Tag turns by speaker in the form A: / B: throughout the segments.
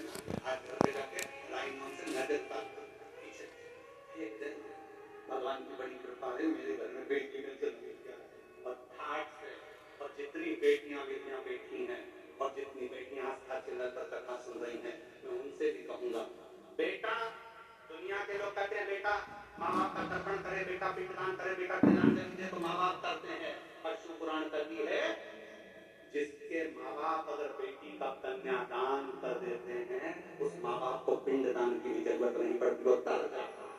A: आज घर पे जाके लाइन से नजर का पीछे एक दिन भगवान की बड़ी कृपा है, मेरे घर में बेटी ने जन्म लिया और ठाट से, और जितनी बेटियां बैठी हैं और जितनी बेटियां आस्था चैनल पर कथा सुन रही हैं, मैं उनसे भी कहूंगा, बेटा, दुनिया के लोग कहते हैं बेटा माँ बाप का तर्पण करे, बेटा पिंडदान करे, बेटा पिंडदान दे तो माँ बाप करते हैं। पर शिव पुराण कहती है, जिसके माँ बाप अगर बेटी का कन्यादान कर देते हैं, उस माँ बाप को पिंडदान की भी जरूरत नहीं पड़ती, वो तर जाता है।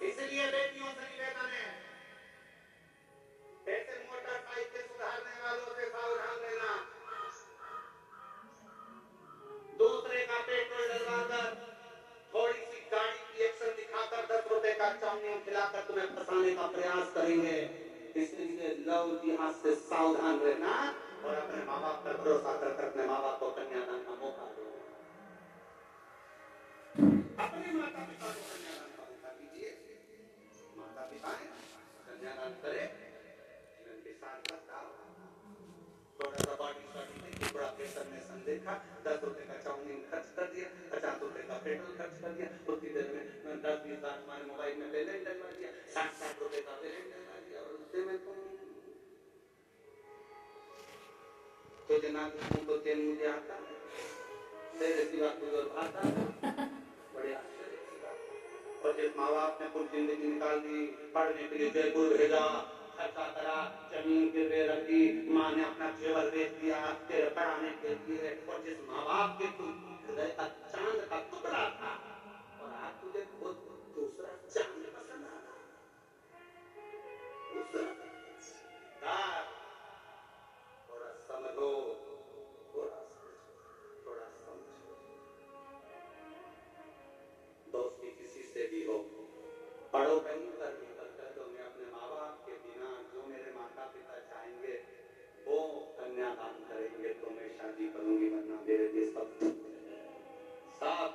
A: इसलिए बेटियों से निवेदन है, ऐसे मोटरसाइकिल सुधारने वालों से सावधान रहना। दूसरे का पेट्रोल डलवाकर, थोड़ी सी गाड़ी की एक्शन दिखाकर 10 रुपए का चाउमीन खिलाकर तुम्हें फंसाने का प्रयास करेंगे। इसलिए लव जिहाद से सावधान रहना और अपने माँ बाप पर भरोसा कर अपने माँ बाप को कन्यादान का मौका दो। अपने माता पिता को कन्यादान का मौका दीजिए। माता पिता कन्यादान करे, उनके साथ बताओ, थोड़ा सा बॉडी शॉडी देखी, बड़ा प्रेशर में देखा, 10 रुपए का चाउमीन खर्च कर दिया, 50 रुपए का पेट्रोल खर्च कर दिया, उतनी देर में 10-20 बार हमारे मोबाइल में बैलेंस डलवा दिया, 60-60 रुपए का बैलेंस डलवा दिया, और उससे में तो जना तो तेल मुझे आता है, तेरे सिवा कोई और भाता है, बड़े आश्चर्य की बात। और जिस माँ बाप ने पूरी जिंदगी निकाल दी, पढ़ने के लिए जयपुर भेजा, खर्चा करा, जमीन गिरवे रखी, माँ ने अपना जेवर बेच दिया तेरे पढ़ाने के लिए, और जिस माँ बाप के तू हृदय का चांद का टुकड़ा था, और आज तुझे खुद दूसरा चांद पसंद आ रहा, दूसरा थोड़ा समझो, थोड़ा समझो। दोस्ती किसी से भी हो, पढ़ो कहीं पर भी, तो मैं अपने माँ बाप के बिना जो मेरे माता पिता चाहेंगे वो कन्यादान करेंगे तो मैं शादी करूंगी, वरना मेरे लिए सब साथ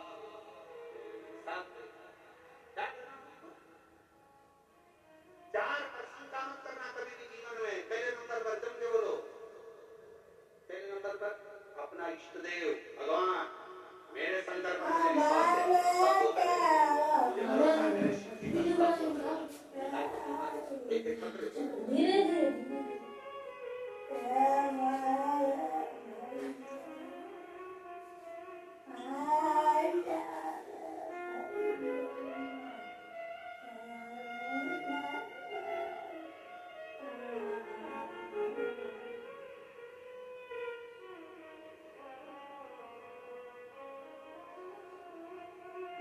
A: चार प्रश्न का मत करना कभी भी जीवन में। पहले नंबर पर जम के बोलो, पहले नंबर पर अपना इष्ट देव भगवान, मेरे संदर्भ में विश्वास है, सब हो गए, मुझे भरोसा है मेरे शिव जी का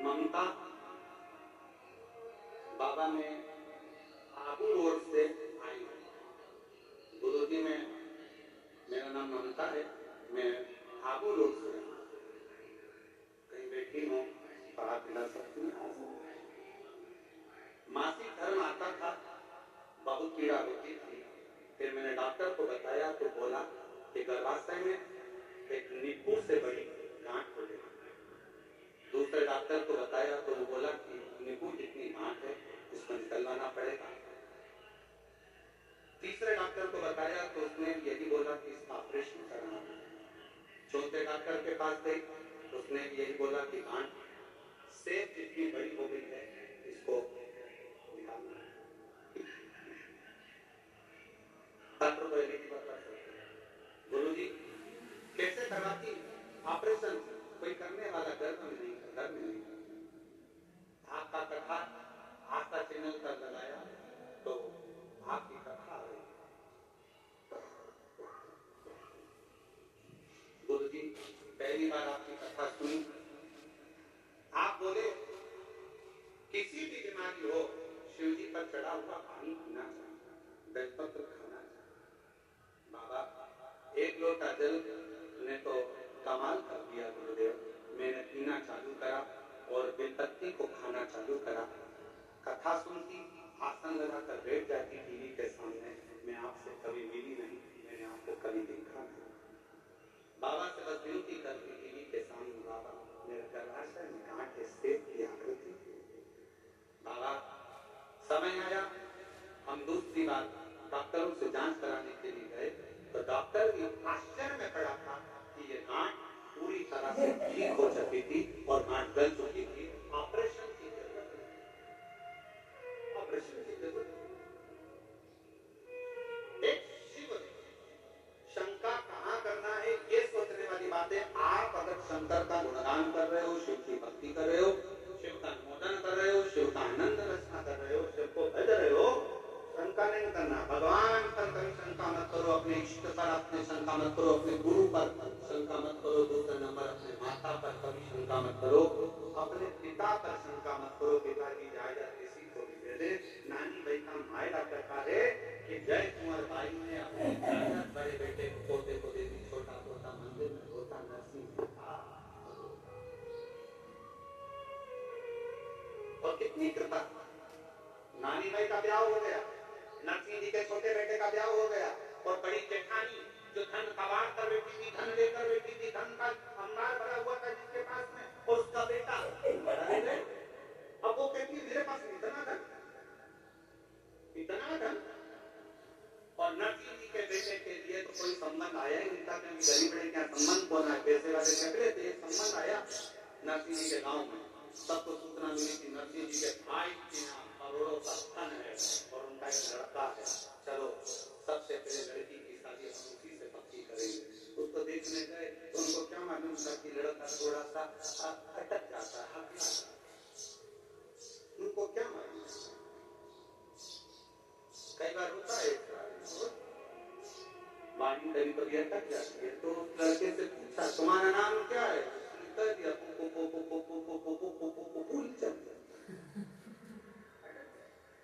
A: ममता बाबा में आबू रोड से आई, गुरुजी में मेरा नाम ममता है, मैं आबू रोड से कहीं बैठी हूँ, पढ़ा पिला सकती हूँ। मासिक धर्म आता था, बहुत पीड़ा होती थी, फिर मैंने डॉक्टर को बताया तो बोला कि गर्भाशय में एक नींबू से बड़ी गांठ हो गई। दूसरे डॉक्टर को बताया तो वो बोला कि नींबू जितनी गांठ है इसको निकलवाना पड़ेगा। तीसरे डॉक्टर को बताया तो उसने यही बोला कि इसका ऑपरेशन करना है। चौथे डॉक्टर के पास गई तो उसने यही बोला कि गांठ सेब जितनी बड़ी हो गई है, इसको निकालना है। डॉक्टर को यही बता सकते हैं, गुरुजी कैसे करवाती ऑपरेशन, कोई करने वाला घर में नहीं, भाग का कथा आस्था चैनल पर लगाया तो भाग की कथा आ रही। गुरुजी पहली बार आपकी कथा सुनी, आप बोले किसी भी बीमारी हो शिव जी पर चढ़ा हुआ पानी पीना चाहिए, बेलपत्र खाना चाहिए। बाबा एक लोटा जल ने तो कमाल कर दिया गुरुदेव, मैंने पीना चालू करा और बेलपत्ती को खाना चालू करा। कथा सुनती, आसन लगाकर बैठ जाती टीवी के सामने। मैं आपसे कभी मिली नहीं, मैंने आपको कभी देखा नहीं। बाबा से बस विनती करती टीवी के सामने, बाबा मेरे गर्भाशय में गांठ है, सेब की आकृति। बाबा समय आया, हम दूसरी बार डॉक्टरों से जांच कराने के लिए गए तो डॉक्टर भी आश्चर्य में पड़ा था कि ये गांठ पूरी लीक हो चुकी थी और गांठ गल चुकी थी। ऑपरेशन की जरूरत है, ऑपरेशन की जरूरत है। एक शिव शंका कहाँ करना है ये सोचने वाली बात है। आप अगर शंकर का गुणगान कर रहे हो, शिव की भक्ति कर रहे हो, शिव का अनुमोदन कर रहे हो, शिव का आनंद रचना कर रहे हो, शिव को भज रहे हो, शंका नहीं करना। भगवान पर कभी शंका मत करो, अपने इष्ट पर अपने शंका मत करो, अपने गुरु पर शंका मत करो, दूसरे नंबर अपने माता पर कभी शंका मत करो, अपने पिता पर शंका मत करो। पिता की जायदाद किसी को भी दे दे। नानी भाई का मायदा कहता है कि जय कुंवर भाई ने अपनी जायदाद बड़े बेटे पोते को दे दी। छोटा पोता मंदिर में रोता नरसिंह था। और कितनी कृपा। नानी भाई का ब्याह हो गया, नरसिंह जी के छोटे बेटे का ब्याह हो गया, और बड़ी जेठानी जो धन कबाड़ कर बैठी थी, धन लेकर बैठी थी, धन का अंबार भरा हुआ था जिसके पास में, और उसका बेटा बड़ा है। अब वो कहती है मेरे पास इतना धन, इतना धन। और नरसिंह जी के बेटे के लिए तो कोई संबंध आया ही नहीं था, क्योंकि गरीब बड़े क्या संबंध कौन है, पैसे वाले चकले थे। संबंध आया नरसिंह जी के गाँव में, सबको सूचना मिली कि नरसिंह जी के भाई के यहाँ करोड़ों का धन है और उनका एक लड़का है। चलो सबसे पहले लड़की की शादी हम उसी से पक्की करेंगे। उसको देखने गए तो उनको क्या मालूम था कि लड़का थोड़ा सा अटक जाता है, उनको क्या मालूम। कई बार होता है वाणी कभी कभी अटक जाती है। तो लड़के से पूछा तुम्हारा नाम क्या है, कह दिया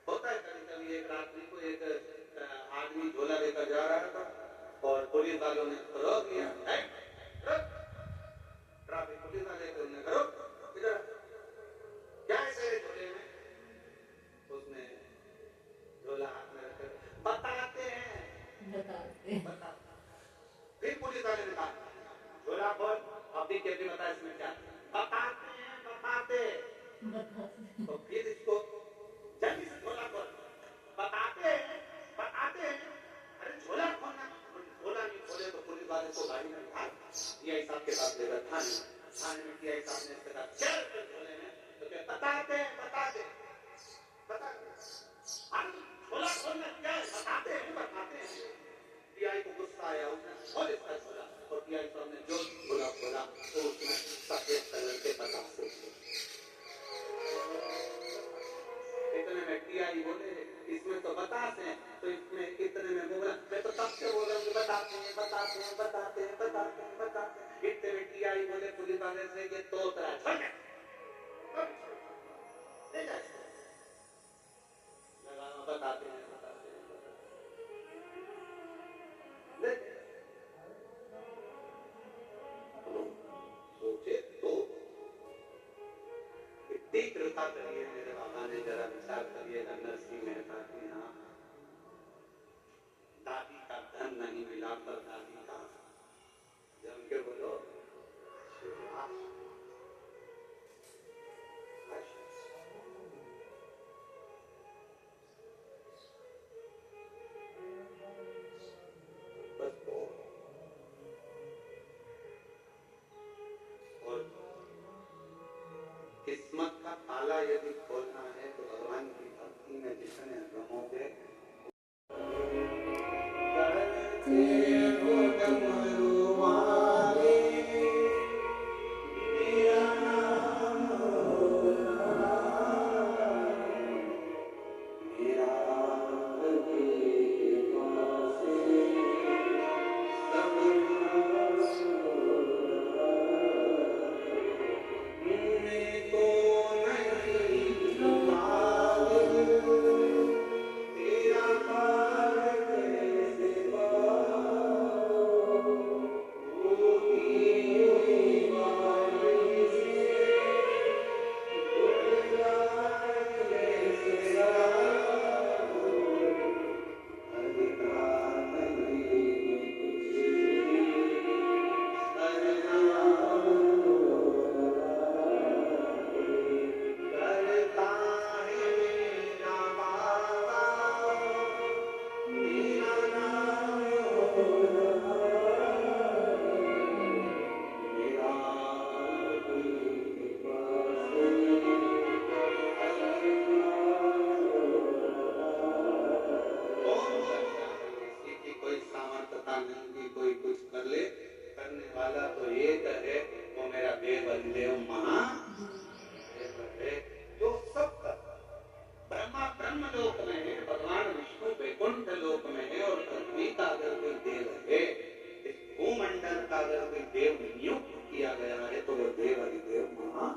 A: होता है कभी कभी। एक रात्रि को एक आदमी झोला लेकर जा रहा था और पुलिस वालों ने रोक लिया। ट्रैफिक पुलिस वाले थे, उन्हें रोक, इधर क्या है तेरे झोले में। उसने झोला हाथ में रखकर बताते हैं, फिर पुलिस वाले ने कहा झोला खोल, अभी के भी बता इसमें क्या। बताते हैं, बताते तो फिर इसको जल्दी से झोला खोल, बताते हैं, बताते हैं। अरे झोला खोलना, झोला नहीं खोले तो पुलिस वाले को गाड़ी में बिठा टीआई साहब के साथ लेकर थाने में टीआई साहब ने इसके साथ चल के झोले में तो क्या बताते हैं, बताते झोला खोलना क्या है, बताते हैं, बताते हैं। टीआई को गुस्सा आया, उसने खोल इसका झोला, और टीआई साहब ने जो झोला खोला तो उसमें सफेद कलर के बतासे थे। इतने में टीआई बोले इसमें तो बताते हैं, तो इसमें इतने में बोला मैं तो तब से बोल रहा हूँ बताते हैं, बताते हैं, बताते हैं, बताते हैं, बताते हैं। इतने में टीआई बोले पुलिस वाले से ये तोतरा छोड़ ले जा इसको। बताते हैं, बताते हैं, सोचे तो इतनी कृपा करिए मेरे बाबा ने, जरा विचार करिएगा नरसिंह मेहता की। हाँ दादी का धन नहीं मिला पर दादी का जम के बोलो बस। और किस्मत का ताला यदि खोलना है तो भगवान की भक्ति में जितने रहोगे महादेव है। जो सब ब्रह्मा ब्रह्म लोक में है, भगवान विष्णु वैकुंठ लोक में है, और पृथ्वी का अगर कोई देव है, इस भूमंडल का अगर कोई देव नियुक्त किया गया है, तो वो देव अधिदेव महा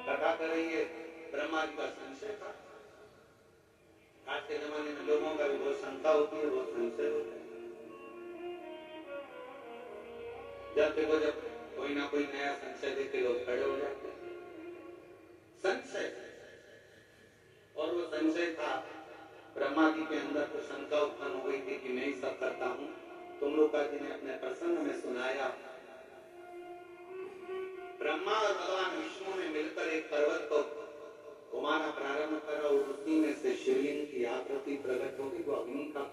A: कथा कर रही है। ब्रह्मा जी का संशय था। आज के जमाने में लोगों का भी बहुत शंका होती है, बहुत संशय होता है। जब देखो, जब कोई ना कोई नया संशय देखे लोग खड़े हो जाते हैं। संशय, और वो संशय था ब्रह्मा जी के अंदर तो शंका उत्पन्न हो गई थी कि मैं ही सब करता हूँ। तुम लोग का जी ने अपने प्रसंग में सुनाया, ब्रह्मा और भगवान विष्णु ने मिलकर एक पर्वत को घुमाना प्रारंभ करा, और उसी में से शिवलिंग की आकृति प्रकट होगी। वो अग्नि का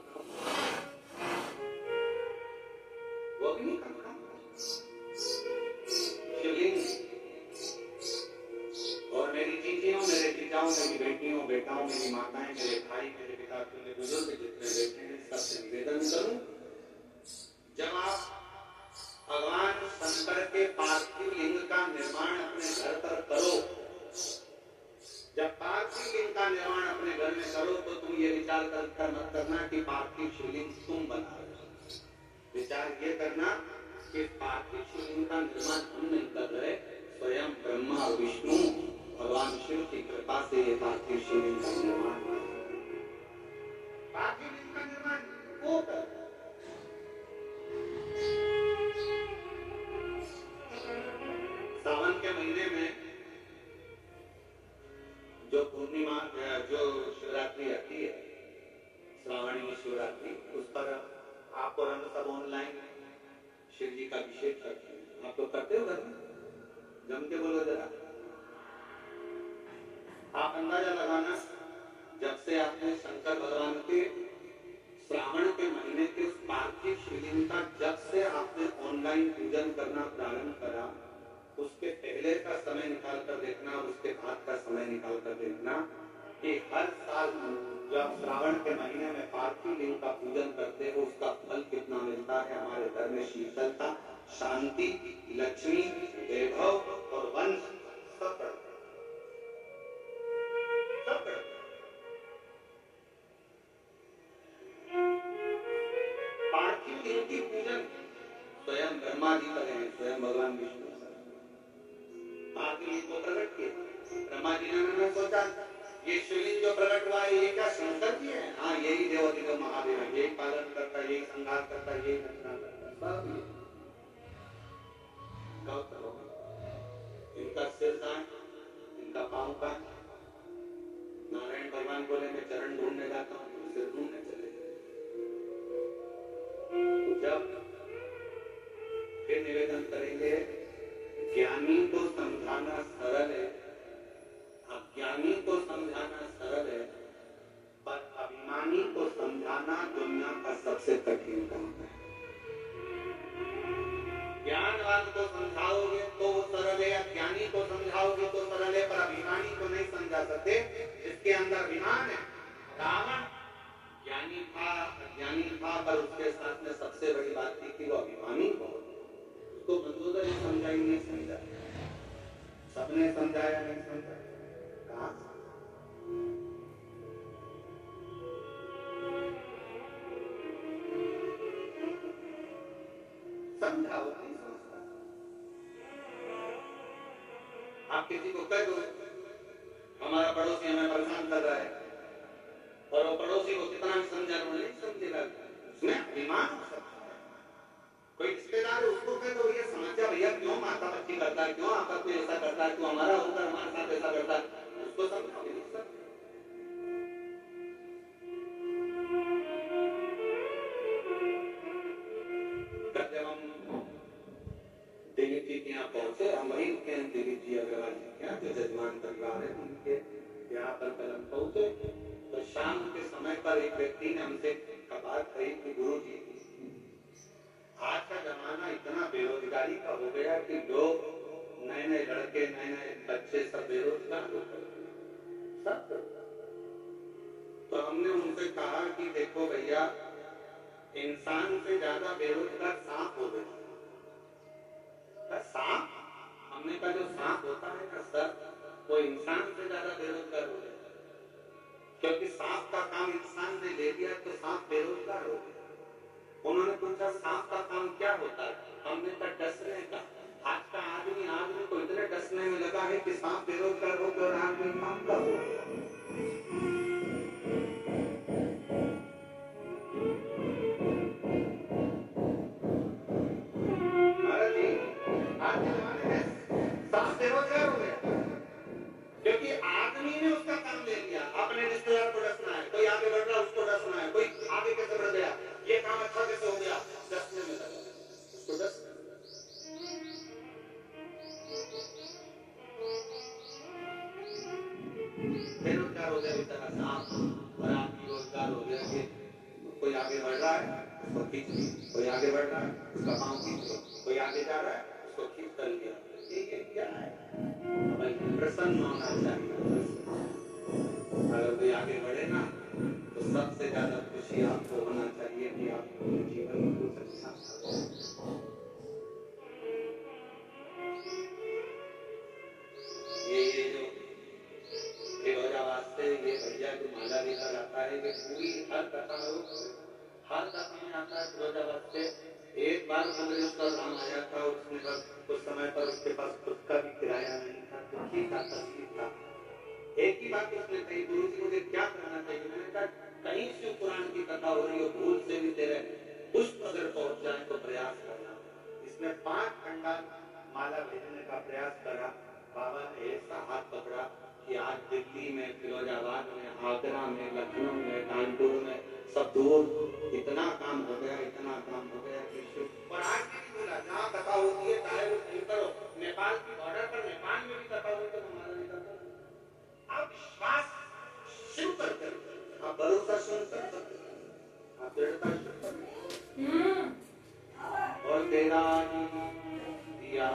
A: शिवलिंग। और मेरी चीटियों, मेरे पिताओं, मेरी बेटियों, बेटाओं, मेरी माताएं, मेरे भाई, मेरे पिता, मेरे बुजुर्ग जितने बैठे हैं, सबसे निवेदन करूं, जब आप भगवान शंकर के पार्थिव लिंग का निर्माण अपने घर पर करो, जब पार्थिव लिंग का निर्माण अपने घर में करो, तो तुम ये विचार कर मत करना कि पार्थिव शिवलिंग तुम बना रहे हो। विचार ये करना कि पार्थिव शिवलिंग का निर्माण हम नहीं कर रहे, स्वयं ब्रह्मा और विष्णु भगवान शिव की कृपा से ये पार्थिव शिवलिंग का निर्माण, पार्थिव लिंग का निर्माण वो कर। सावन के महीने में जो पूर्णिमा, जो शिवरात्रि आती है, श्रावणी शिवरात्रि, उस पर आपको हम सब ऑनलाइन शिव जी का अभिषेक करते हैं। आप लोग करते हो घर में? जम के बोलो जरा। आप अंदाजा लगाना, जब से आपने शंकर भगवान के श्रावण के महीने के उस पार्थिव शिवलिंग का जब से आपने ऑनलाइन पूजन करना प्रारंभ करा, उसके पहले का समय निकाल कर देखना और उसके बाद का समय निकाल कर देखना कि हर साल जब श्रावण के महीने में पार्थिव लिंग का पूजन करते हो, उसका फल कितना मिलता है। हमारे घर में शीतलता, शांति, लक्ष्मी, वैभव और वंश सब पार्थिव लिंग की पूजन स्वयं ब्रह्मा जी करें, स्वयं भगवान विष्णु पार्थिव लिंग को प्रकट किए। ब्रह्मा जी ने सोचा ये शिवलिंग जो प्रकट हुआ है, ये क्या शंकर जी है? हाँ, यही देवाधिदेव महादेव है, यही पालन करता है, यही संहार करता है, यही रचना करता है, सब ये करो। इनका सिर दान, इनका पांव का। नारायण भगवान बोले मैं चरण ढूंढने जाता हूँ, सिर ढूंढने चले। जब फिर निवेदन करेंगे, ज्ञानी को समझाना सरल है, अज्ञानी को समझाना सरल है, पर अभिमानी को समझाना दुनिया का सबसे कठिन काम है। ज्ञानवान को समझाओगे तो वो सरल है, अज्ञानी को समझाओगे तो सरल है, पर अभिमानी को नहीं समझा सकते। इसके अंदर अभिमान है। रावण ज्ञानी था, अज्ञानी था, पर उसके साथ में सबसे बड़ी बात थी कि वो अभिमानी बहुत। उसको मंदोदर ने समझाई, नहीं समझा, सबने समझाया, नहीं समझा। कहा समझाओ, नहीं समझता। आप किसी को कह दो हमारा पड़ोसी हमें परेशान कर रहा है, और वो पड़ोसी को कितना भी समझा वो नहीं समझेगा, उसमें अभिमान हो सकता है। कोई रिश्तेदार है, उसको कह दो ये समझा भैया क्यों माता बच्ची करता है, क्यों आपस में ऐसा करता है, क्यों हमारा होकर हमारे साथ ऐसा करता है, उसको समझाओ नहीं सकते। जब हम दिलीप जी के यहाँ पहुंचे, हम वही के दिलीप जी अग्रवाल जी के यहाँ जो जजमान परिवार है उनके यहाँ पर कल हम पहुंचे, तो शाम के समय पर एक व्यक्ति ने हमसे बात कही कि गुरु जी, आज का जमाना इतना बेरोजगारी का हो गया कि लोग नए नए लड़के, नए नए बच्चे सब बेरोजगार हो गए सब। तो हमने उनसे कहा कि देखो भैया, इंसान से ज्यादा बेरोजगार सांप हो गए। सांप, हमने कहा जो सांप होता है ना सर, वो इंसान से ज्यादा बेरोजगार हो गया, क्योंकि सांप का काम इंसान ने ले लिया तो सांप बेरोजगार हो गया। उन्होंने पूछा सांप का काम क्या होता है, हमने कहा डसने का। आज का आदमी को इतने डसने में लगा है कि सांप बेरोजगार हो गया और आदमी काम का हो गया। क्योंकि आदमी ने उसका काम ले लिया, अपने रिश्तेदार को डसना है, कोई आगे बढ़ रहा है उसको डसना है, कोई आगे कैसे बढ़ गया, ये काम अच्छा कैसे हो गया, डसने में लगा उसको डस। बेरोजगार हो गया बेचारा सांप, और आदमी रोजगार हो गया कि कोई आगे बढ़ रहा है उसको खींच लिया, कोई आगे बढ़ रहा है उसका पांव खींच लो, कोई आगे जा रहा है उसको खींच कर लिया। ये क्या है? प्रसन्न होना चाहिए। अगर कोई आगे बढ़े ना तो सबसे ज्यादा खुशी आपको होना चाहिए कि आप जीवन में कुछ अच्छा करो। ये जो फिरोजाबाद से ये भैया जो माला लेकर आता है, ये पूरी हर कथा में आता है फिरोजाबाद से। एक बार अंग्रेज का नाम आया था, उसने कुछ समय पर उसके पास खुद का भी किराया नहीं था, दुखी था, तकलीफ था। एक ही बात उसने कही, गुरु जी मुझे क्या करना चाहिए? मैंने कहा कहीं शिव पुराण की कथा हो रही हो, भूल से भी तेरे पुष्प अगर पहुंच जाए तो प्रयास करना। इसने 5 खंडा माला भेजने का प्रयास करा। बाबा ने ऐसा हाथ पकड़ा कि आज दिल्ली में, फिरोजाबाद में, आगरा में, लखनऊ में, कानपुर में सब दूर इतना काम हो गया, इतना काम हो गया कि शिव। और आज भी बोला जहाँ कथा होती है, चाहे वो कहीं करो, नेपाल की बॉर्डर पर, नेपाल में भी कथा हुई तो माला नहीं करता। आप विश्वास शुरू कर सकते, आप भरोसा शुरू कर सकते, आप दृढ़ता शुरू कर सकते। और तेरा दिया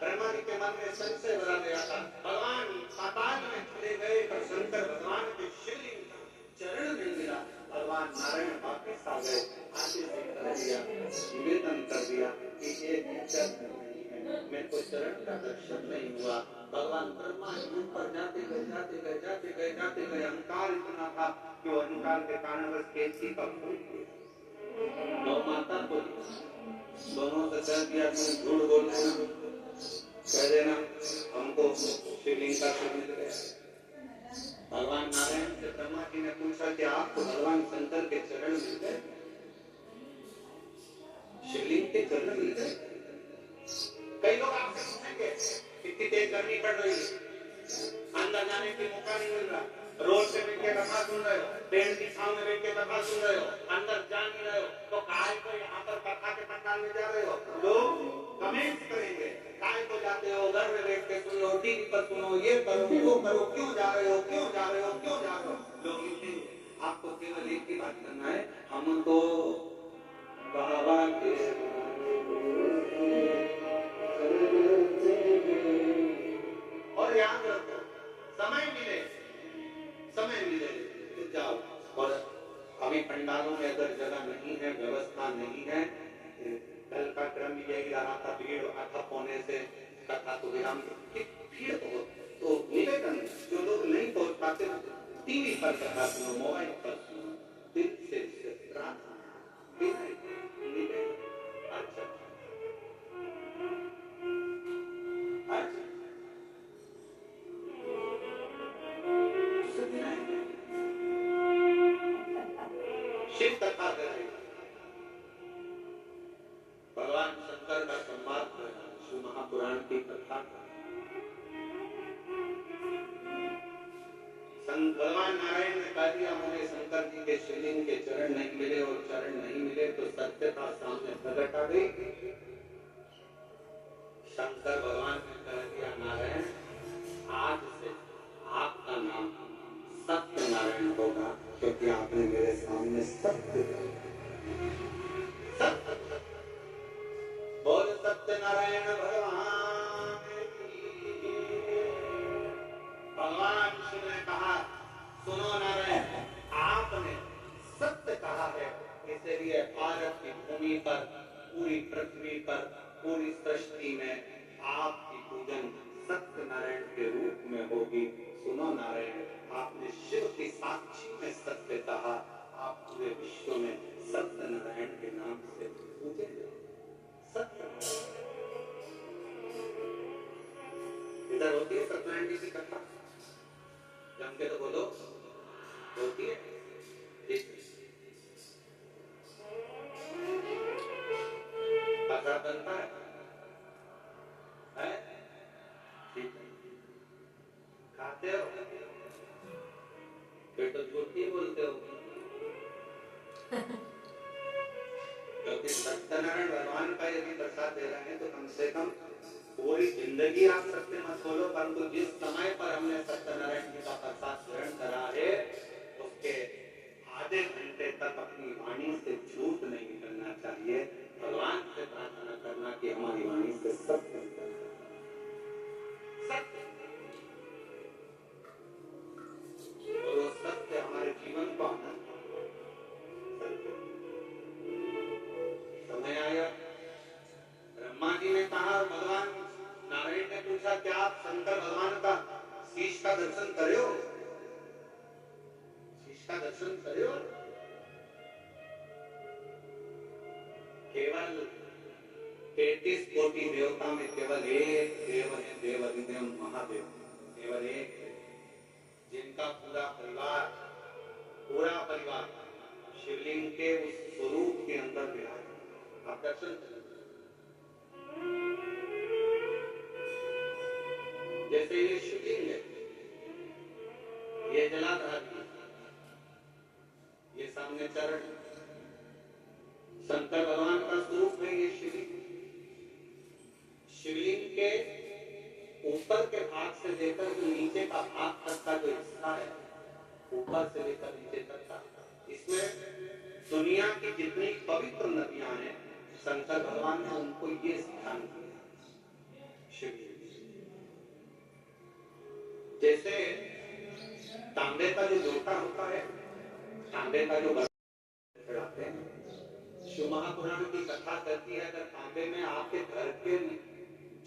A: ब्रह्मा जी के मन में संशय भरा गया था। भगवान पाताल में चले गए पर शंकर भगवान के शिवलिंग का चरण नहीं मिला। भगवान नारायण वापिस आ गए, आशीष कर दिया, निवेदन कर दिया कि ये नहीं है, मेरे को चरण का दर्शन नहीं हुआ। भगवान ब्रह्मा जी पर जाते गए अहंकार इतना था कि वो अहंकार के कारण बस केसी का फूल गौ माता को दोनों से कह दिया तुम झूठ बोल देना, कह देना हमको शिवलिंग का मिल गया। भगवान नारायण से ब्रह्मा जी ने पूछा कि आपको भगवान शंकर के चरण मिल गए, शिवलिंग के चरण मिल गए? कई लोग आपसे पूछेंगे कितनी तेज गर्मी पड़ रही है, अंदर जाने की मौका नहीं मिल रहा, रोड पे बैठ के कथा सुन रहे हो, पेड़ की छांव में बैठ के कथा सुन रहे हो, अंदर जा नहीं रहे हो, तो काहे को यहाँ पर कथा के पंडाल में जा रहे हो? लोग कमेंट करेंगे, काहे को जाते हो, घर में बैठ के सुनो, टीवी पर सुनो, ये करो वो करो, क्यों जा रहे हो, क्यों जा रहे हो, क्यों जा रहे हो? लोग ये आपको केवल एक ही बात करना है, हम तो बाबा के और याद रखो, समय मिले तो जाओ। और अभी पंडालों में अगर जगह नहीं है, व्यवस्था नहीं है, कल का क्रम यही रहा था, भीड़ अथक होने से कथा तो विराम, भीड़ हो तो निवेदन, जो लोग नहीं पहुंच पाते टीवी पर कथा सुनो, मोबाइल पर सुनो, दिल से प्रार्थना, निवेदन। अच्छा शिव कथा करें, भगवान शंकर का संवाद करना, शिव महापुराण की कथा भगवान नारायण ने कह दिया मुझे शंकर जी के शिवलिंग के चरण नहीं मिले, और चरण नहीं मिले तो सत्यता सामने प्रकट आ गई। शंकर भगवान ने कह दिया नारायण आज से आपका नाम सत्य नारायण होगा, क्योंकि आपने मेरे सामने सत्य सत्य बोल सत्यनारायण भगवान की। भगवान शिव ने कहा, सुनो नारायण, आपने सत्य कहा है, इसलिए भारत की भूमि पर, पूरी पृथ्वी पर, पूरी सृष्टि में आपकी पूजन सत्यनारायण के रूप में होगी। सुनो नारायण, आपने शिव की साक्षी में सत्य कहा, आप पूरे विश्व में सत्यनारायण के नाम से पूजे जाओ। सत्य इधर होती है सत्यनारायण जी की कथा, जम के तो बोलो, होती है। पता बनता है, ठीक है, खाते हो फिर तो झूठ ही बोलते हो। क्योंकि सत्यनारायण भगवान का यदि प्रसाद दे रहे हैं तो कम से कम पूरी जिंदगी आप सत्य मत बोलो, परंतु जिस समय पर हमने सत्यनारायण जी का प्रसाद ग्रहण करा है उसके आधे घंटे तक अपनी वाणी से झूठ नहीं निकलना चाहिए। भगवान से प्रार्थना करना कि हमारी वाणी से सत्य सत्य, और वो सत्य हमारे जीवन को आनंद। समय आया, ब्रह्मा जी ने कहा, भगवान नारायण ने पूछा, क्या आप शंकर भगवान का शीश का दर्शन करे हो? शीश का दर्शन करे हो? केवल 33 कोटि देवता में केवल एक देव है, देवाधिदेव महादेव, केवल एक है, जिनका पूरा परिवार शिवलिंग के उस स्वरूप के अंदर विराज। आप दर्शन जैसे ये शिवलिंग है, ये जलाधारी, ये सामने चरण, शंकर भगवान का स्वरूप है ये शिवलिंग। शिवलिंग के ऊपर के भाग से लेकर जो नीचे का भाग तक का जो हिस्सा है, ऊपर से लेकर नीचे तक का, इसमें दुनिया की जितनी पवित्र नदियां हैं, शंकर भगवान ने उनको ये स्थान दिया। शिवलिंग जैसे तांबे का जो लोटा होता है, तांबे का जो चढ़ाते हैं, शिव महापुराण की कथा करती है, अगर तांबे में आपके घर के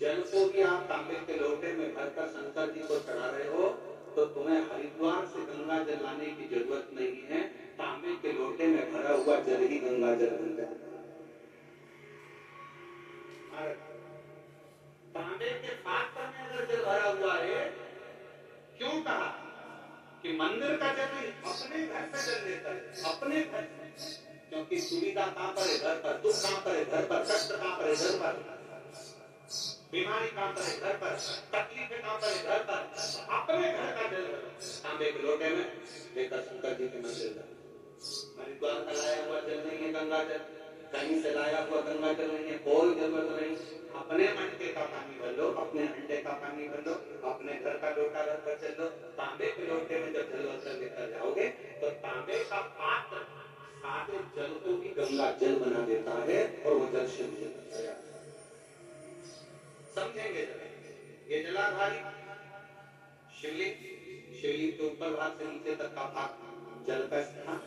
A: जल को भी आप तांबे के लोटे में भरकर शंकर जी को चढ़ा रहे हो तो तुम्हें हरिद्वार से गंगा जल लाने की जरूरत नहीं है, तांबे के लोटे में भरा हुआ जल ही गंगा जल बन जाता है। तांबे के पात्र में अगर जल भरा हुआ है, क्यों कहा कि मंदिर का जल अपने घर से जल लेता है, अपने घर, क्योंकि सुविधा कहां पर है? घर पर। दुख कहां पर है? घर पर। कष्ट कहां पर है? घर पर। बीमारी कहां पर है? घर पर। तकलीफें कहां पर है? घर पर। अपने घर का जल तांबे के लोटे में लेकर शंकर जी के मंदिर जाओ। हरिद्वार का लाया हुआ जल नहीं है गंगा जल, कहीं से लाया हुआ गंगा जल नहीं है, कोई जरूरत नहीं। अपने मटके का पानी भर लो, अपने हंडे का पानी भर लो, अपने घर का लोटा रखकर चल लो। तांबे के लोटे में जब जल भर लेकर जाओगे तो तांबे का पात्र सारे जल को भी गंगा जल बना देता है और वो जल शिव जी बन गया। समझेंगे ये जलाधारी शिवलिंग, शिवलिंग के ऊपर भाग से नीचे तक का भाग जल का स्थान,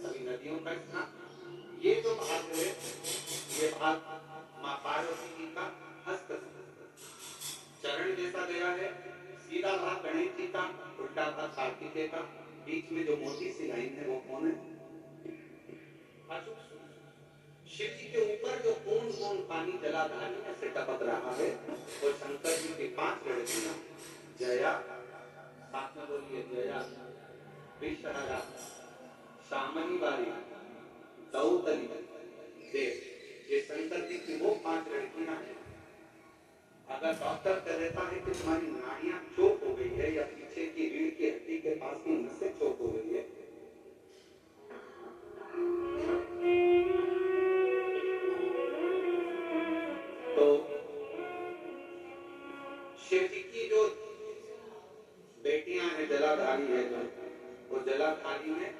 A: सभी नदियों का स्थान। ये जो भाग है, ये भाग मां पार्वती जी का हस्त चरण जैसा गया है, सीधा भाग गणेश जी का, उल्टा भाग कार्तिकेय का, बीच में जो मोटी सी लाइन है वो कौन है? शिव जी के ऊपर जो बूंद बूंद पानी जलाधारी में से टपक रहा है वो शंकर जी की 5 लड़कियां, जया, साथ में बोलिए जया, विषहरा, सामनी बारी, दौतली, देव, ये शंकर जी की वो 5 लड़कियां हैं। अगर डॉक्टर कह देता है कि तुम्हारी नाड़ियां चोक हो गई है या पीछे की रीढ़ की हड्डी के पास की नसें चोक हो गई है, तो शिव जी की जो बेटियां हैं जलाधारी है, जो वो जलाधारी में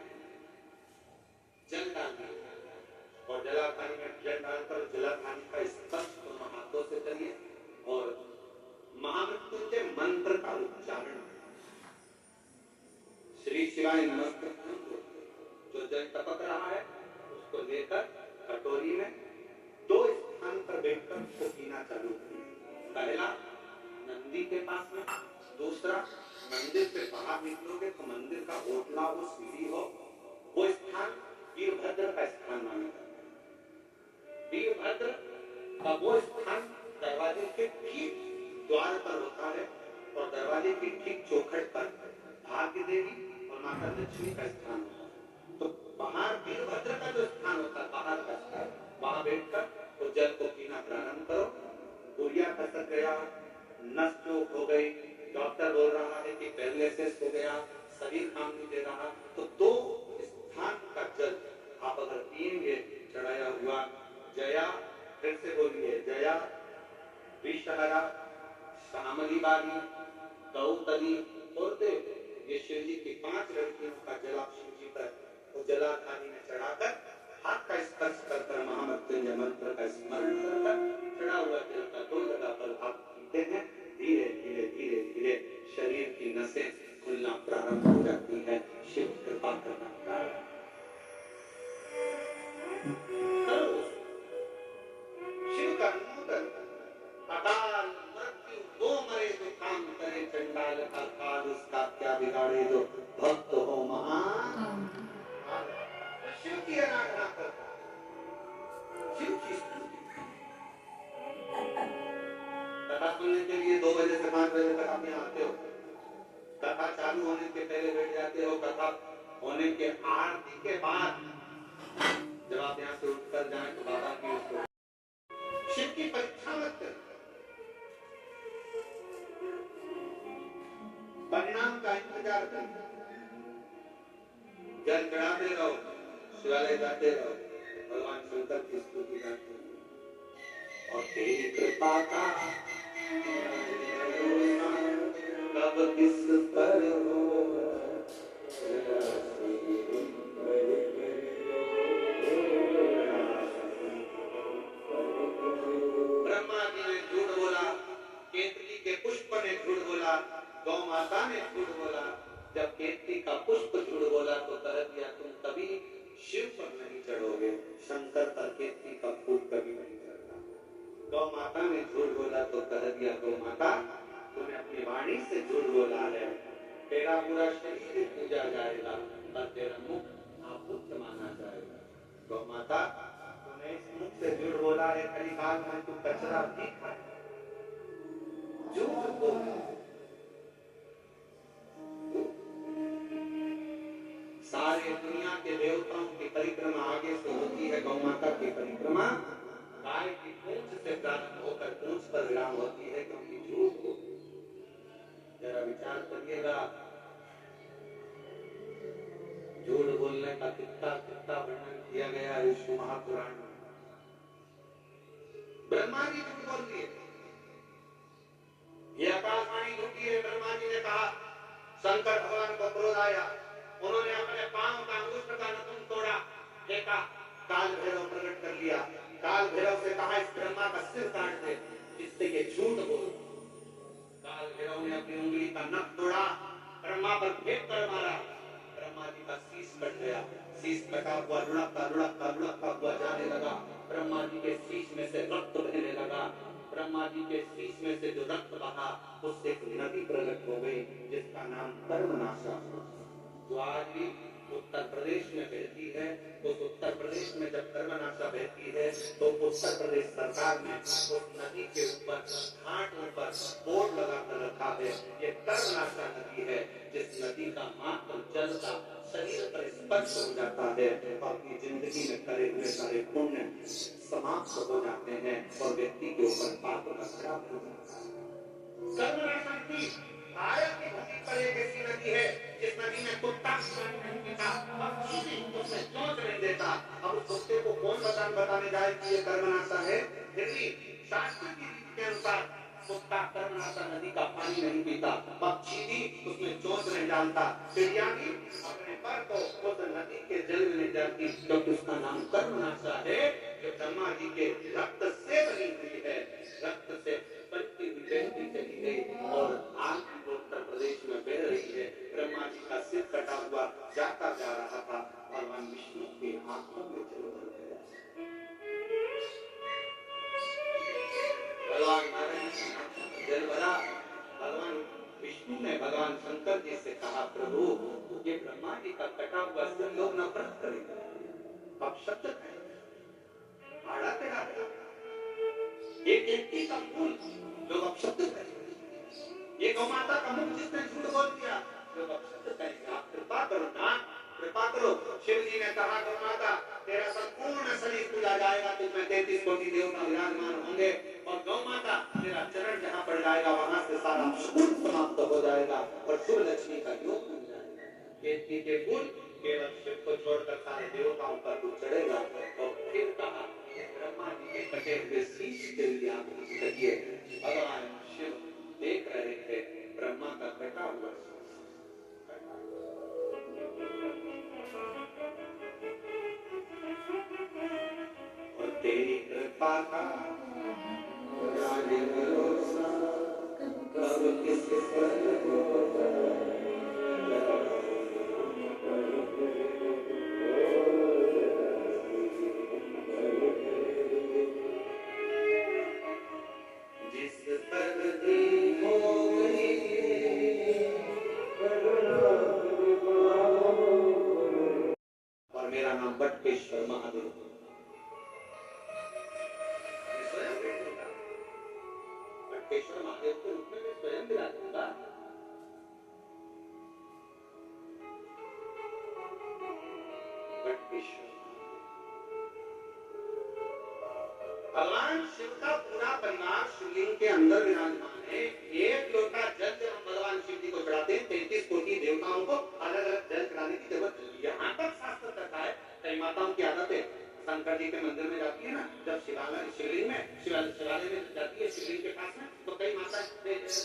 A: और जलाधारी में जल डालकर जलाधारी का स्पर्श दोनों हाथों से करिए और महामृत्युंजय मंत्र का उच्चारण श्री शिवाय नमस्ते जो जल टपक रहा है उसको लेकर कटोरी में 2 स्थान पर बैठकर उसको पीना चालू करिए। पहला नंदी के पास में, दूसरा मंदिर से बाहर निकलोगे तो मंदिर का ओटला वो सीढ़ी हो, वो स्थान वीरभद्र का स्थान माना जाता है। वीरभद्र का वो स्थान दरवाजे के ठीक द्वार पर होता है और दरवाजे की ठीक चौखट पर भाग्य देवी और माता लक्ष्मी का स्थान होता है। तो बाहर वीरभद्र का जो स्थान होता है, बाहर का स्थान, वहां बैठकर तो जल को पीना प्रारंभ करो। गुड़िया खसक गया, नस चोक हो गई, डॉक्टर बोल रहा है कि पैरालिसिस हो गया, शरीर काम नहीं दे रहा, तो 2 स्थान का जल आप अगर पिएंगे चढ़ाया हुआ जया, फिर से बोलिए जया, विषहरा, श्यामली बाली, गौतली और देव, ये शिव जी की 5 लड़कियों का जल आप शिव जी पर और जलाधारी में चढ़ाकर हाथ का स्पर्श कर महामृत्युंजय मंत्र का स्मरण कर चढ़ा हुआ जल का 2 जगह पर आप पीते हैं। धीरे धीरे धीरे धीरे शरीर की नसें खुलना प्रारंभ हो जाती है। शिव कृपा करना प्रारंभ शिव का नूतन अकाल मृत्यु 2 मरे जो काम करे चंडाल का काल उसका क्या बिगाड़े जो भक्त हो महान। शिव की आराधना करता है, शिव की स्तुति। कथा सुनने के लिए 2 बजे से 5 बजे तक आप यहाँ आते हो, कथा चालू होने के पहले बैठ जाते हो, कथा होने के आरती के बाद जब आप यहाँ से उठकर जाएं तो बाबा की उसको शिव की परीक्षा मत करें, परिणाम का इंतजार करें। जल चढ़ाते रहो, शिवालय जाते रहो, भगवान शंकर की स्तुति गाते रहो और तेरी कृपा का कब किस पर हो। ब्रह्मा जी ने झूठ बोला, केतकी के पुष्प ने झूठ बोला, गौ माता ने झूठ बोला। जब केतकी का पुष्प झूठ बोला तो कह दिया तुम कभी शिव पर नहीं चढ़ोगे, शंकर पर केतकी का फूल कभी नहीं चढ़ता। गौ माता ने झूठ बोला तो कह दिया गौ माता तूने अपनी वाणी से झूठ बोला है, तेरा पूरा शरीर पूजा जाएगा पर तेरा मुख अपुत्र माना जाएगा। गौ माता तूने इस मुख से झूठ बोला है, कलिकाल में तू कचरा भी खाए, झूठ बोल। सारे दुनिया के देवताओं की परिक्रमा आगे से होती है, गौ माता की परिक्रमा गाय की पूंछ से प्रारंभ होकर पूंछ पर विराम होती है, क्योंकि झूठ को जरा विचार करिएगा, झूठ बोलने का कितना कितना वर्णन किया गया है विष्णु महापुराण में। ब्रह्मा जी झूठ बोल दिए, ये आकाशवाणी झूठी है। ब्रह्मा जी ने कहा, शंकर भगवान को क्रोध आया, उन्होंने अपने पांव का अंगुष्ठ का नथुन तोड़ा, फेंका, काल भैरव प्रकट कर लिया। काल भैरव से कहा इस ब्रह्मा का सिर काट दे, जिससे ये झूठ बोल। काल भैरव ने अपनी उंगली का नख तोड़ा, ब्रह्मा पर फेंक कर मारा, ब्रह्मा जी का शीश कट गया। शीश कटा हुआ लुढ़कता हुआ जाने लगा। ब्रह्मा जी के शीश में से रक्त बहने लगा। ब्रह्मा जी के शीश में से जो रक्त बहा उससे एक नदी प्रकट हो गई, जिसका नाम कर्मनाशा, जो आज भी उत्तर प्रदेश में बहती है। उस उत्तर प्रदेश में जब कर्मनाशा बहती है तो उत्तर प्रदेश सरकार ने उस नदी के ऊपर घाटों पर बोर्ड लगाकर रखा है, ये कर्मनाशा नदी है, जिस नदी का मात्र जल का शरीर पर स्पर्श हो जाता है और अपनी जिंदगी में करे हुए सारे पुण्य समाप्त हो जाते हैं और व्यक्ति के ऊपर पाप का श्राप हो जाता है। कर्मनाशा नदी भारत की धरती पर एक ऐसी नदी है जिस नदी में कुत्ता नहीं पीता, पक्षी भी उसमें चोंच नहीं देता। अब उस कुत्ते को कौन बताने जाए कि ये कर्मनाशा है? फिर भी शास्त्र की रीति के अनुसार कुत्ता कर्मनाशा नदी का पानी नहीं पीता, पक्षी भी उसमें चोंच नहीं डालता, चिड़िया भी अपने पर को उस नदी के जल में नहीं डालती, क्योंकि उसका नाम कर्मनाशा है, जो ब्रह्मा जी के रक्त से बनी हुई है, रक्त से बनती हुई बहती चली गई और आज भी उत्तर प्रदेश में बह रही है। ब्रह्मा जी का सिर कटा हुआ जाता जा रहा था, भगवान विष्णु के हाथों में चल गया। भगवान नारायण जल भरा, भगवान विष्णु ने भगवान शंकर जी से कहा, प्रभु ये ब्रह्मा जी का कटा हुआ सिर लोग नफरत करेंगे, अब शब्द कहेंगे, आड़ा टेढ़ा एक का फूल लोग अब शब्द करेंगे, ये गौ माता का मुख जिसने झूठ बोल दिया लोग अब शब्द कहेंगे, आप कृपा करो ना, कृपा करो। शिव जी ने कहा, गौ माता तेरा संपूर्ण शरीर पूजा जाएगा, तुझमें 33 कोटि देवता विराजमान होंगे और गौ माता तेरा चरण जहाँ पड़ जाएगा वहां से सारा शुभ समाप्त हो जाएगा और शुभ लक्ष्मी का योग बन जाएगा। केतकी के फूल केवल शिव को छोड़कर सारे देवताओं पर तू चढ़ेगा। और फिर कहा, ब्रह्मा जी के कटे हुए शीश के लिए आप कहिए। भगवान शिव देख रहे थे ब्रह्मा का कटा हुआ और तेरी कृपा का भरोसा कब किस पर होता बटकेश्वर महादेव बटकेश्वर महादेव के रूप में स्वयं विराजूंगा। बटकेश्वर भगवान शिव का पूरा परिवार शिवलिंग के अंदर विराजमान है। एक लोटा जल जब हम भगवान शिव जी को चढ़ाते हैं, 33 कोटि देवताओं को अलग अलग जल चढ़ाने की जरूरत नहीं है। यहाँ तक शास्त्र कहता है, कई माताओं की आदत है, शंकर जी के मंदिर में जाती है ना, जब शिवलिंग में शिवालय में जाती है, शिवलिंग के पास में, तो कई माता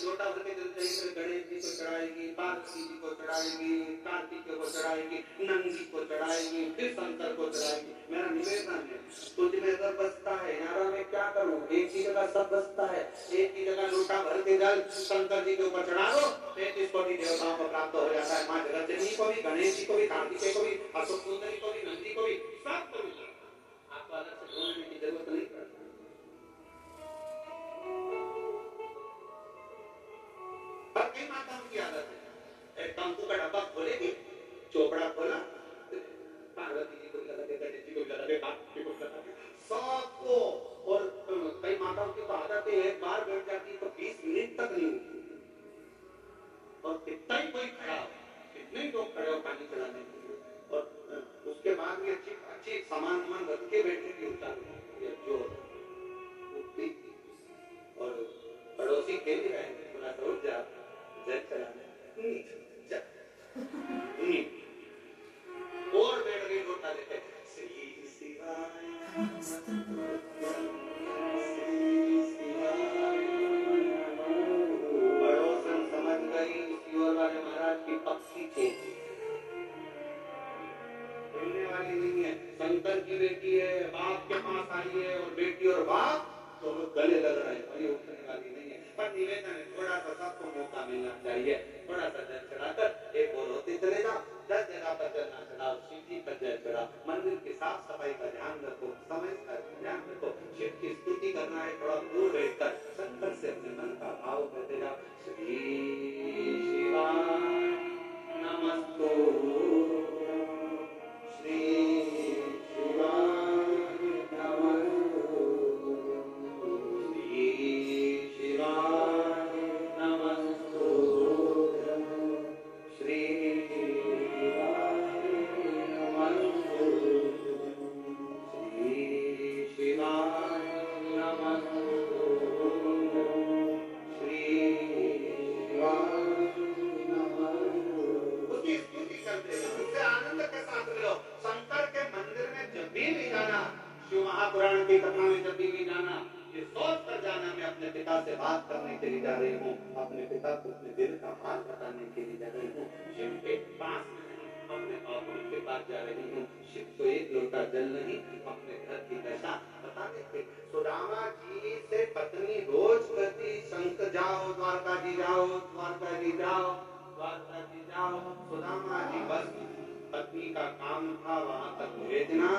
A: लोटा भर के जल गणेश जी को चढ़ाएगी, पार्वती जी को चढ़ाएगी, कार्तिक को चढ़ाएगी, नंदी को चढ़ाएगी, फिर शंकर को चढ़ाएगी। मेरा निवेदन है, तुझ में सब बसता है, यारा मैं क्या करूं, एक ही जगह सब बसता है, एक ही जगह लोटा भर के जल शंकर जी के ऊपर चढ़ा दो, 33 कोटि देवताओं को प्राप्त हो जाता है। माँ जगदजननी को भी, गणेश जी को भी, कार्तिकेय को भी, अशोक सुंदरी को भी, नंदी को भी, सबको भी आपको अलग से ढूंढने की जरूरत नहीं पड़ती। और कई माताओं की आदत है, एक तंबू का डब्बा खोलेगी, चोपड़ा खोला, पार्वती जी को भी लगा दे, गणेश जी को भी लगा दे, कार्तिक जी को भी लगा दे, सबको। और कई माताओं की तो आदत है, एक बार बैठ जाती तो 20 मिनट तक नहीं उठती, और कितना ही कोई खड़ा हो, कितने ही लोग खड़े हो पानी चढ़ाने के लिए, और उसके बाद भी अच्छी अच्छी सामान रख के बैठने की जो उठती, और पड़ोसी खेल रहे हैं, थोड़ा सा उठ जा, जल चढ़ाने और बैठ गई लोटा लेते, श्री शिवाय पड़ोसन समझ गई ईश्वर वाले महाराज की पक्षी थे, बोलने वाली नहीं है, शंकर की बेटी है, बाप के पास आई है, और बेटी और बाप दोनों गले लग रहे हैं, ये उठने वाली नहीं है। पर निवेदन है, थोड़ा सा सबको मौका मिलना चाहिए, थोड़ा सा जल चढ़ाकर एक और होते चले जाओ, 10 जगह पर जल ना चढ़ाओ, शिव जी पर जल चढ़ाओ, मंदिर की साफ सफाई का ध्यान रखो, समय का ध्यान रखो, शिव की स्तुति करना है, थोड़ा दूर रहकर शंकर से अपने मन का भाव करते जाओ। श्री शिवाय नमस्तु, श्री शिवाय नमस्तु, श्री शिवाय नमस्तु, श्री शिवाय नमस्तु, श्री शिवाय नमस्तु, श्री शिवाय नमस्तु। उसकी स्तुति करते हैं, उससे आनंद के साथ लो। शंकर के मंदिर में जब भी जाना, शिव महापुराण की कथा में जब भी जाना, ये सोच कर जाना मैं अपने पिता से बात करने के लिए जा रही हूँ, अपने पिता को अपने दिल का हाल बताने के लिए जा रही हूँ। शिव के पास अपने बाबू के पास जा रही हूँ। शिव को एक लोटा जल नहीं, अपने घर की दशा बताने के। सुदामा जी से पत्नी रोज कहती, शंख जाओ द्वारका जी जाओ, द्वारका जी जाओ, द्वारका जी जाओ। सुदामा जी बस पत्नी का काम था वहां तक भेजना,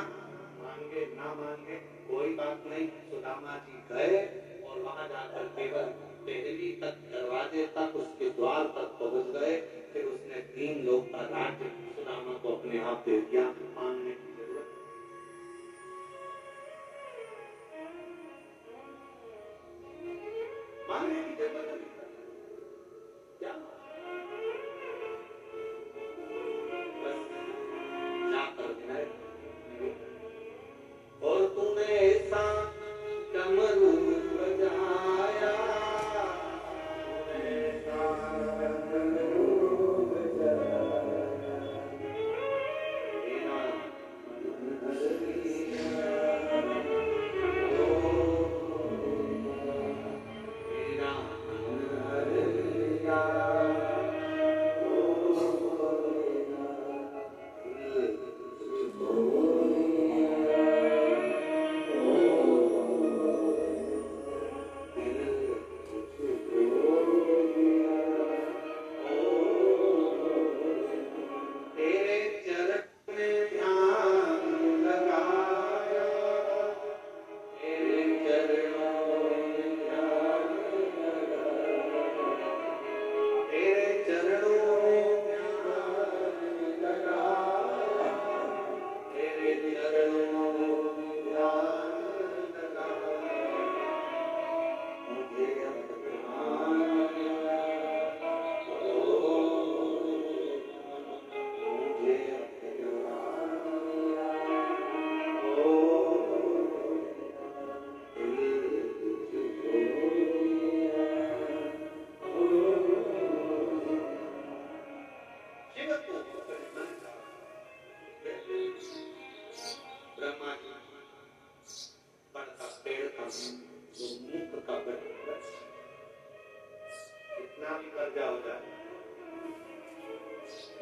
A: मांगे ना मांगे कोई बात नहीं। सुदामा जी गए और वहां जाकर केवल पहली तक दरवाजे तक उसके द्वार तक पहुंच गए। फिर उसने 3 लोग का राज्य सुदामा को अपने आप दे दिया। मांगने की जरूरत मांगने की जरूरत नहीं। क्या बस जाकर विनय और तूने ऐसा डमरू बजाया,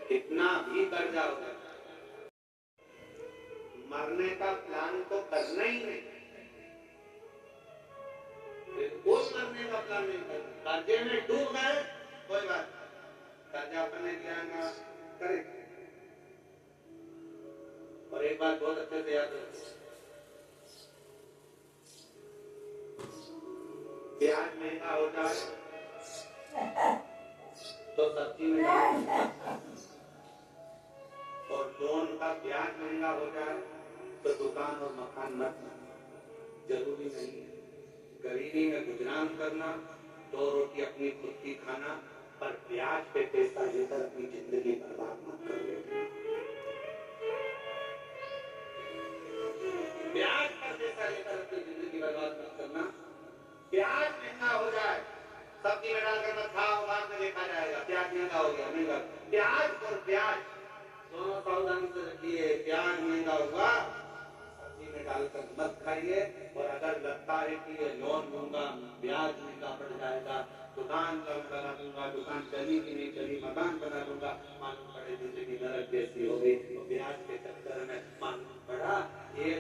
A: कितना भी कर्जा हो जाए, मरने का प्लान तो करना ही नहीं। कोई मरने का प्लान नहीं करना। कर्जे में डूब गए कोई बात, कर्जा अपने लिया करे। और एक बात बहुत अच्छे से याद रखो, ब्याज महंगा हो जाए तो सब्जी में और लोन का ब्याज महंगा हो जाए तो दुकान और मकान मत। जरूरी नहीं है गरीबी में गुजरान करना, 2 रोटी अपनी खुद की खाना, पर ब्याज पे पैसा लेकर अपनी जिंदगी बर्बाद मत कर लेना। ब्याज पर पैसा लेकर अपनी जिंदगी बर्बाद मत करना। ब्याज महंगा हो जाए, सब्जी में डालकर मत खाओ, बाद में देखा जाएगा प्याज महंगा हो गया, महंगा। प्याज और ब्याज दोनों सावधानी से रखिए। प्याज महंगा हुआ, सब्जी में डालकर मत खाइए। और अगर लगता है कि ये लोन लूंगा, ब्याज महंगा पड़ जाएगा, दुकान बना दूंगा, दुकान चली कि नहीं चली, मकान बना दूंगा, मालूम पड़े जिंदगी नरक जैसी हो गई, तो ब्याज के चक्कर में मालूम पड़ा एक